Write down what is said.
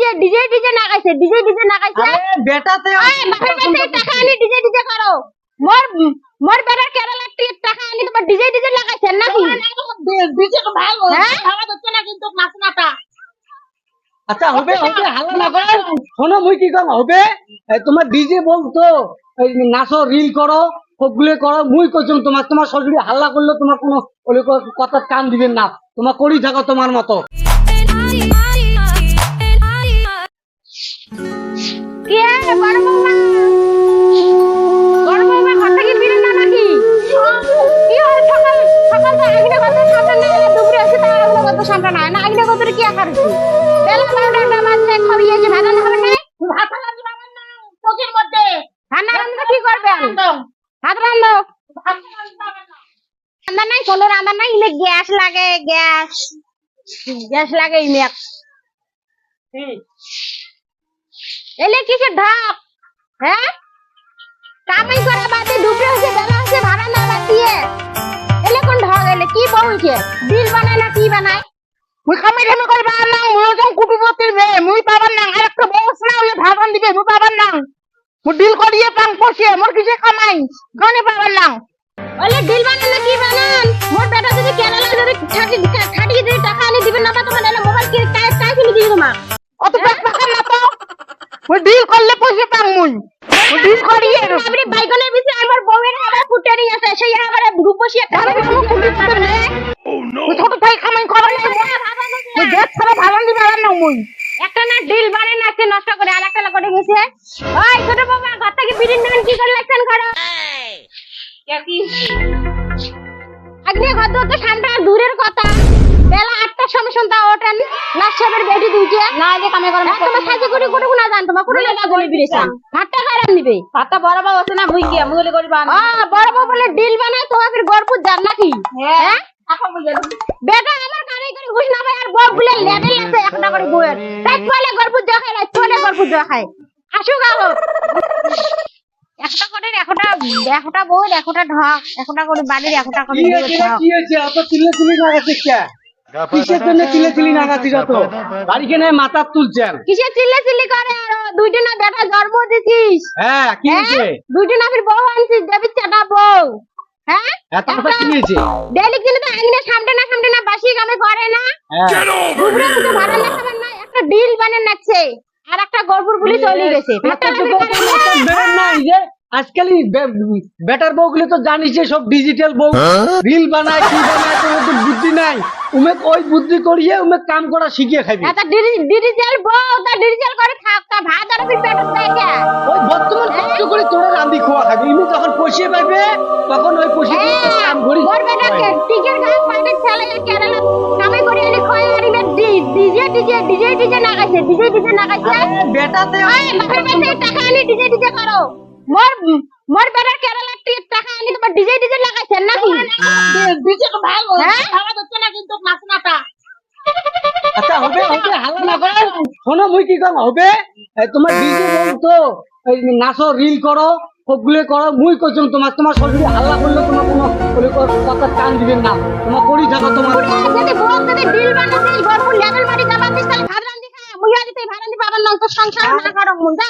DJ DJ DJ লাগাইছে DJ DJ লাগাইছে আরে বেটাতে বাপের কাছে টাকা আনি ডিজে ডিজে করো মোর মোর বেটার কেরালার টাকা আনি তোমার ডিজে ডিজে লাগাইছেন নাকি ডিজে তো ভালো হ্যাঁ? আওয়াজ হচ্ছে না কিন্তু নাচনাটা আচ্ছা হবে হবে হাল্লা না করে শোনো মুই কি কম হবে তোমার ডিজে বলতো এই নাচো রিল করো সবগুলো করো মুই কইছম তোমার তোমার শরীরে হাল্লা করলে তোমার কোনো ওই কথা কান দিবেন না তোমার করি থাকো তোমার মতো কে বড় বৌমা বড় বৌমা ঘর থেকে বেরোন না নাকি কি হয় সকাল সকাল তো আগে কত সামনে না দুপুরে এসে তা আগে কত সামনে না আগে কত কি আকারছি বেলা 12টা বাজে খাইয়েছে ভাত রান্না হবে না ভাত লাগবে আমার না চোখের মধ্যে রান্না রান্না কি করবেন একদম ভাত রান্না ভাত লাগবে না রান্না নাই কোনো রান্না নাই ইনে গ্যাস লাগে গ্যাস লাগে ইনে এলে কিসের ঢাক হ্যাঁ কামাই করা বাদে দুপুরে হচ্ছে বেলা হচ্ছে ভাড়া না বাতিয়ে এলে কোন ঢাক এলে কি বউছে বিল বানায় না কি বানায় মুই খামাই ধামি করে বাবার না মুই যখন কুটুপতির রে মুই পাবার না আর একটা বউস না হইলে ভাগন দিবে মুই পাবার না মুই ডিল করিয়ে পাং পড়ছে মোর কিসে কামাই গনে পাবার না ওলে ডিল বানান না কি বানান মোর বেটা যদি কেরালা যদি খাটিয়ে দিয়ে টাকা আনি দিবেন না তোমার এলে মোবাইল কি কাই কিনে দিই তোমার অত পেট পাকার না তো মুই ডিল করলে পয়সা পাং মুই ডিল করিয়ে আপনি বাইগনের ভিতরে আমার বউয়ের আবার ফুটানি আছে সেই আবার রূপসী তাহলে মুই কুটুপতি রে মুই ছোট থাই খামাই করার না মুই দেখ ছাড়া ভাগন দিবে আর না মুই একটা না ডিল বানে না আজকে নষ্ট করে আরেকটা করে গেছে ওই ছোট বাবা ঘর থেকে বিড়ির নেন কি করে লাগছেন ঘরে আগে ঘর তো ঠান্ডা দূরের কথা বেলা 8টার সময় সন্ধ্যা ওঠেন লাশের বেডি দিয়েছে না যে কামে করে তোমার সাজে করে কোন কোন জান তোমার কোন লাগা বলে বিরেছেন ভাতটা কারাম নিবে পাতা বড় বাবা আছে না মুই কি মুই বলে করি বান বড় বউ বলে ডিল বানায় তোমার ফির গড়পুর যান নাকি হ্যাঁ আপা মুই জানি বেটা আমার কানে করে ঘুষ না পায় আর বউ বলে লেভেল আছে একটা করে বউয়ের তাই বলে গড়পুর যা খায় চলে গড়পুর যা খায় আসো গাও একটা করে একটা বউ একটা ঢক একটা করে বাড়ির একটা করে কি হয়েছে অত চিল্লে চিল্লি নাগাছি কে কিসের জন্য চিল্লে চিল্লি নাগাছি যত বাড়ি কেনে মাথা তুলছেন কিসে চিল্লে চিল্লি করে আর দুইটা না বেটা জন্ম দিছিস হ্যাঁ কি হয়েছে দুইটা না ফির বউ আনছিস দেবী চাটা বউ হ্যাঁ এত কথা কি হয়েছে ডেলি কিন্তু তো আইনে সামনে না বাসি কামে করে না দুপুরে কিছু ভাড়া না খাবার না একটা ডিল বানে নাচছে আর একটা গড়পুর বলে চলে গেছে বেরেন নাই যে আজকাল বেটার বউগুলো তো জানিস যে সব ডিজিটাল বউ রিল বানায় কি বানায় তোর তো বুদ্ধি নাই উমে ওই বুদ্ধি করিয়ে উমে কাম করা শিখিয়ে খাবি এটা ডিজিটাল বউ তা ডিজিটাল করে থাক তা ভাত আর ফির পেট দেখে ওই বর্তমান কষ্ট করে তোরা রান্দি খাওয়া খাবি ইনি যখন পয়সা পাবে তখন ওই পয়সা দিয়ে কাম করি মোর বেটাকে টিকের গাছ পাইতে ছেলে কেরালা কামে করে এনে খয় আর ইনে ডিজে লাগাইছে ডিজে লাগাইছে বেটাতে ওই বাপের কাছে টাকা আনি ডিজে করো মোর বেটার কেরালার টাকা আনি তোমার ডিজে লাগাইছেন নাকি ডিজে তো ভালো হ্যাঁ? আওয়াজ হচ্ছে না কিন্তু নাচনাটা আচ্ছা হবে হবে হাল্লা না করে শোনো মুই কি কম হবে তোমার ডিজে বলতো এই নাচো রিল করো সবগুলো করো মুই কইছম তোমার তোমার শরীরে হাল্লা করলে তোমার কোনো ওই কথা কান দিবেন না তোমার করি থাকো তোমার যদি বউ যদি ডিল বানাতে গরপুর লেভেল মারি যাবাতিস তাহলে ভাত রান্দি খায় মুই আদিতে ভাত রান্দি পাবার না তো সংসার না করো মুই যা